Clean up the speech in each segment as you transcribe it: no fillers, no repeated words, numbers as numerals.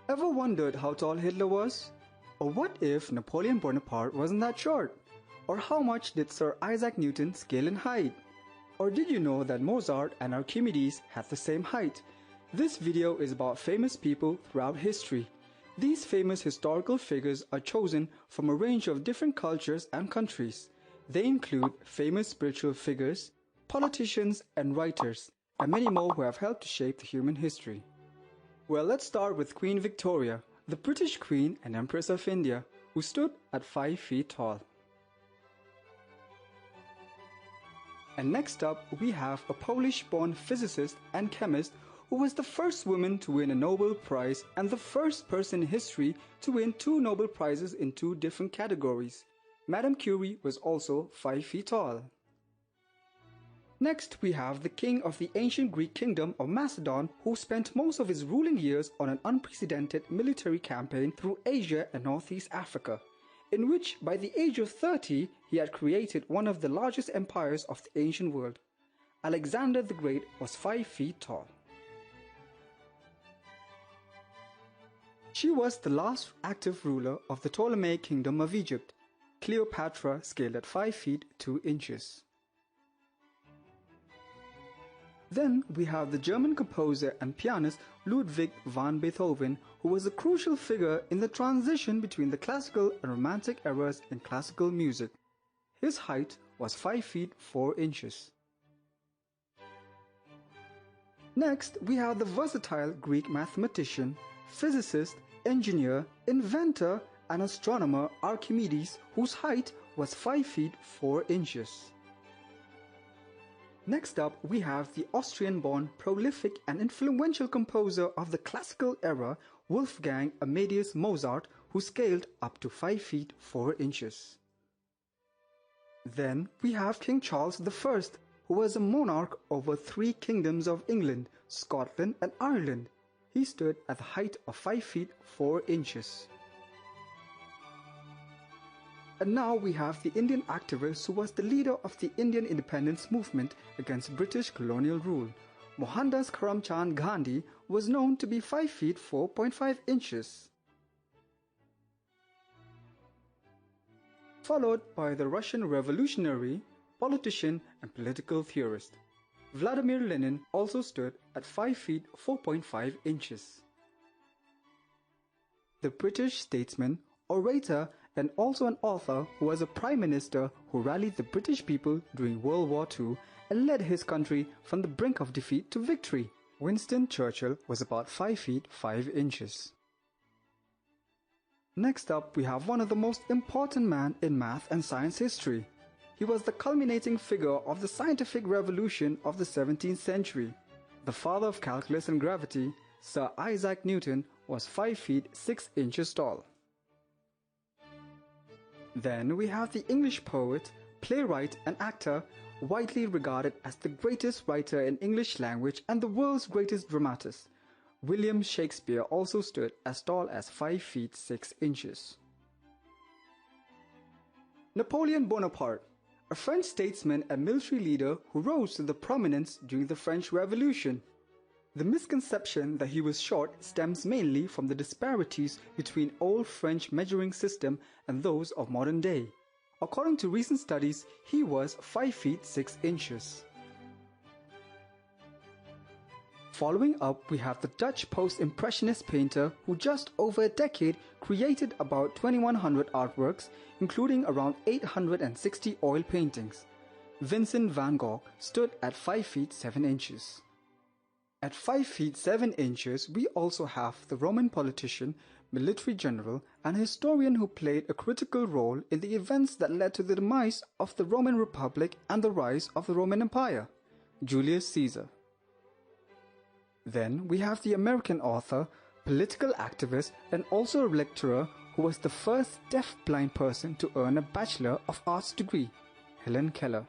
Ever wondered how tall Hitler was? Or what if Napoleon Bonaparte wasn't that short? Or how much did Sir Isaac Newton scale in height? Or did you know that Mozart and Archimedes had the same height? This video is about famous people throughout history. These famous historical figures are chosen from a range of different cultures and countries. They include famous spiritual figures, politicians and writers, and many more who have helped to shape the human history. Well, let's start with Queen Victoria, the British Queen and Empress of India, who stood at 5 feet tall. And next up, we have a Polish-born physicist and chemist who was the first woman to win a Nobel Prize and the first person in history to win 2 Nobel Prizes in 2 different categories. Madame Curie was also 5 feet tall. Next, we have the king of the ancient Greek kingdom of Macedon, who spent most of his ruling years on an unprecedented military campaign through Asia and Northeast Africa, in which by the age of 30 he had created one of the largest empires of the ancient world. Alexander the Great was 5 feet tall. She was the last active ruler of the Ptolemaic kingdom of Egypt. Cleopatra scaled at 5 feet 2 inches. Then we have the German composer and pianist Ludwig van Beethoven, who was a crucial figure in the transition between the classical and romantic eras in classical music. His height was 5 feet 4 inches. Next, we have the versatile Greek mathematician, physicist, engineer, inventor, and astronomer Archimedes, whose height was 5 feet 4 inches. Next up, we have the Austrian-born, prolific and influential composer of the classical era, Wolfgang Amadeus Mozart, who scaled up to 5 feet 4 inches. Then we have King Charles I, who was a monarch over 3 kingdoms of England, Scotland and Ireland. He stood at the height of 5 feet 4 inches. And now we have the Indian activist who was the leader of the Indian independence movement against British colonial rule. Mohandas Karamchand Gandhi was known to be 5 feet 4.5 inches. Followed by the Russian revolutionary, politician and political theorist. Vladimir Lenin also stood at 5 feet 4.5 inches. The British statesman, orator and also an author who was a prime minister who rallied the British people during World War II and led his country from the brink of defeat to victory. Winston Churchill was about 5 feet 5 inches. Next up, we have one of the most important men in math and science history. He was the culminating figure of the scientific revolution of the 17th century. The father of calculus and gravity, Sir Isaac Newton, was 5 feet 6 inches tall. Then we have the English poet, playwright and actor, widely regarded as the greatest writer in English language and the world's greatest dramatist. William Shakespeare also stood as tall as 5 feet 6 inches. Napoleon Bonaparte, a French statesman and military leader who rose to the prominence during the French Revolution. The misconception that he was short stems mainly from the disparities between old French measuring system and those of modern day. According to recent studies, he was 5 feet 6 inches. Following up, we have the Dutch post-impressionist painter who just over a decade created about 2100 artworks, including around 860 oil paintings. Vincent van Gogh stood at 5 feet 7 inches. At 5 feet 7 inches, we also have the Roman politician, military general, and historian who played a critical role in the events that led to the demise of the Roman Republic and the rise of the Roman Empire, Julius Caesar. Then we have the American author, political activist, and also a lecturer who was the first deaf-blind person to earn a Bachelor of Arts degree, Helen Keller.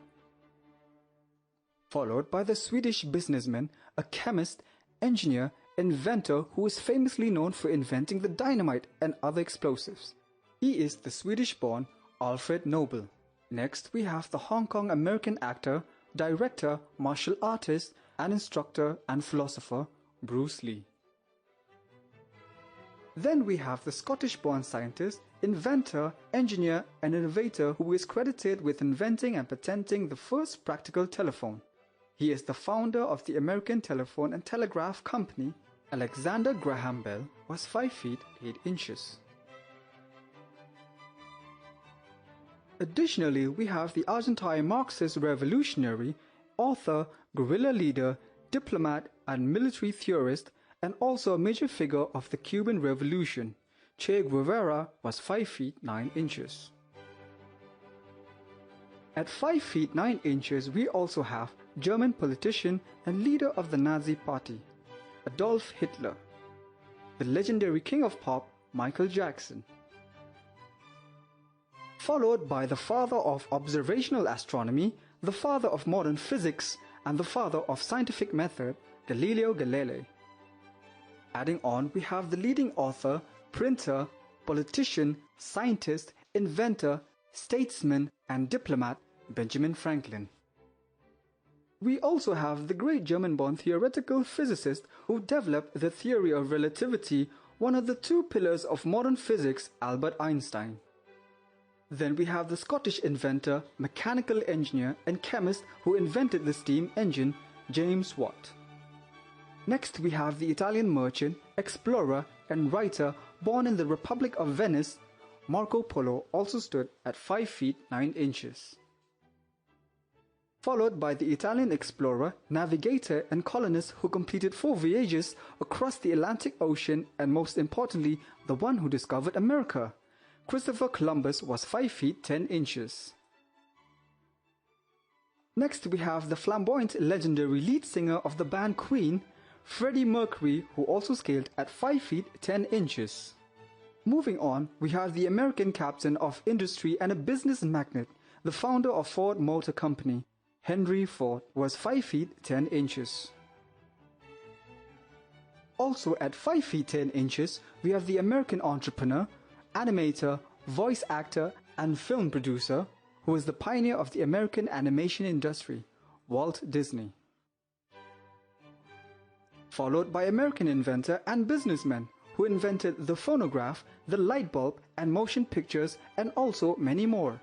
Followed by the Swedish businessman, a chemist, engineer, inventor who is famously known for inventing the dynamite and other explosives. He is the Swedish-born Alfred Nobel. Next, we have the Hong Kong American actor, director, martial artist, and instructor and philosopher Bruce Lee. Then we have the Scottish-born scientist, inventor, engineer, and innovator who is credited with inventing and patenting the first practical telephone. He is the founder of the American Telephone and Telegraph Company. Alexander Graham Bell was 5 feet 8 inches. Additionally, we have the Argentine Marxist revolutionary, author, guerrilla leader, diplomat, and military theorist, and also a major figure of the Cuban Revolution. Che Guevara was 5 feet 9 inches. At 5 feet 9 inches, we also have German politician and leader of the Nazi Party, Adolf Hitler, the legendary king of pop, Michael Jackson, followed by the father of observational astronomy, the father of modern physics, and the father of scientific method, Galileo Galilei. Adding on, we have the leading author, printer, politician, scientist, inventor, statesman, and diplomat, Benjamin Franklin. We also have the great German-born theoretical physicist who developed the theory of relativity, one of the two pillars of modern physics, Albert Einstein. Then we have the Scottish inventor, mechanical engineer, and chemist who invented the steam engine, James Watt. Next we have the Italian merchant, explorer, and writer born in the Republic of Venice, Marco Polo, also stood at 5 feet 9 inches. Followed by the Italian explorer, navigator, and colonist who completed 4 voyages across the Atlantic Ocean, and most importantly, the one who discovered America. Christopher Columbus was 5 feet 10 inches. Next we have the flamboyant legendary lead singer of the band Queen, Freddie Mercury, who also scaled at 5 feet 10 inches. Moving on, we have the American captain of industry and a business magnate, the founder of Ford Motor Company, Henry Ford, was 5 feet 10 inches. Also at 5 feet 10 inches, we have the American entrepreneur, animator, voice actor, and film producer, who is the pioneer of the American animation industry, Walt Disney. Followed by American inventor and businessman, who invented the phonograph, the light bulb, and motion pictures, and also many more,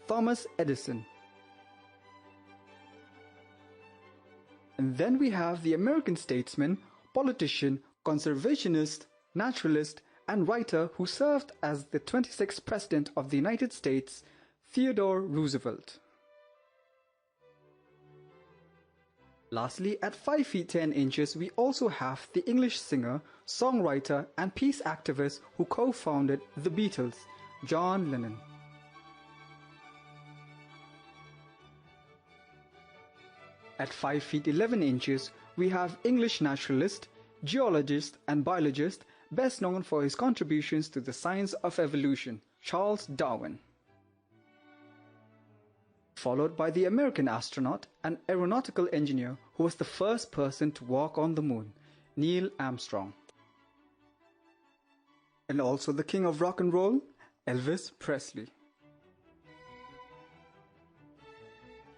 Thomas Edison. And then we have the American statesman, politician, conservationist, naturalist, and writer who served as the 26th President of the United States, Theodore Roosevelt. Lastly, at 5 feet 10 inches, we also have the English singer, songwriter, and peace activist who co-founded the Beatles, John Lennon. At 5 feet 11 inches, we have English naturalist, geologist, and biologist, best known for his contributions to the science of evolution, Charles Darwin. Followed by the American astronaut and aeronautical engineer who was the first person to walk on the moon, Neil Armstrong. And also the king of rock and roll, Elvis Presley.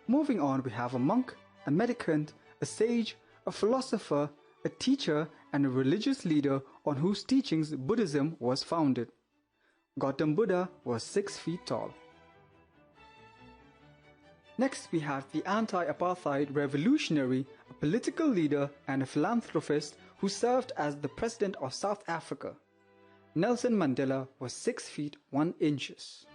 Moving on, we have a monk, a mendicant, a sage, a philosopher, a teacher, and a religious leader on whose teachings Buddhism was founded. Gautam Buddha was 6 feet tall. Next we have the anti-apartheid revolutionary, a political leader and a philanthropist who served as the President of South Africa. Nelson Mandela was 6 feet 1 inches.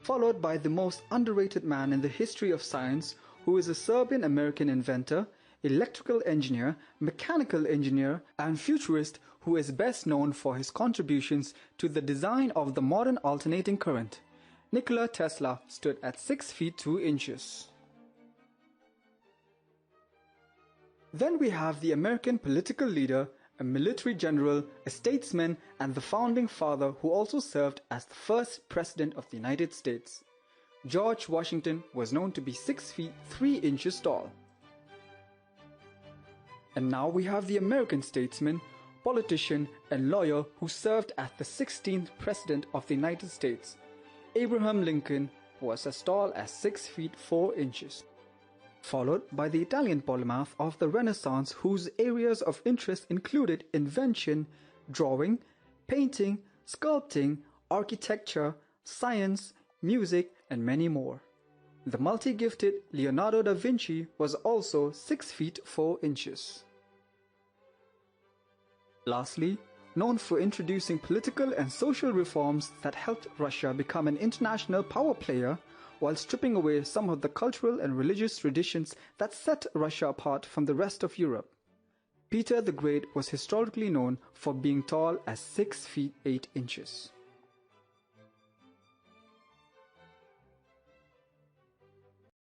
Followed by the most underrated man in the history of science, who is a Serbian-American inventor, electrical engineer, mechanical engineer, and futurist who is best known for his contributions to the design of the modern alternating current. Nikola Tesla stood at 6 feet 2 inches. Then we have the American political leader, a military general, a statesman, and the founding father who also served as the first president of the United States. George Washington was known to be 6 feet 3 inches tall. And now we have the American statesman, politician, and lawyer who served as the 16th President of the United States. Abraham Lincoln was as tall as 6 feet 4 inches. Followed by the Italian polymath of the Renaissance whose areas of interest included invention, drawing, painting, sculpting, architecture, science, music, and many more. The multi-gifted Leonardo da Vinci was also 6 feet 4 inches. Lastly, known for introducing political and social reforms that helped Russia become an international power player while stripping away some of the cultural and religious traditions that set Russia apart from the rest of Europe. Peter the Great was historically known for being tall as 6 feet 8 inches.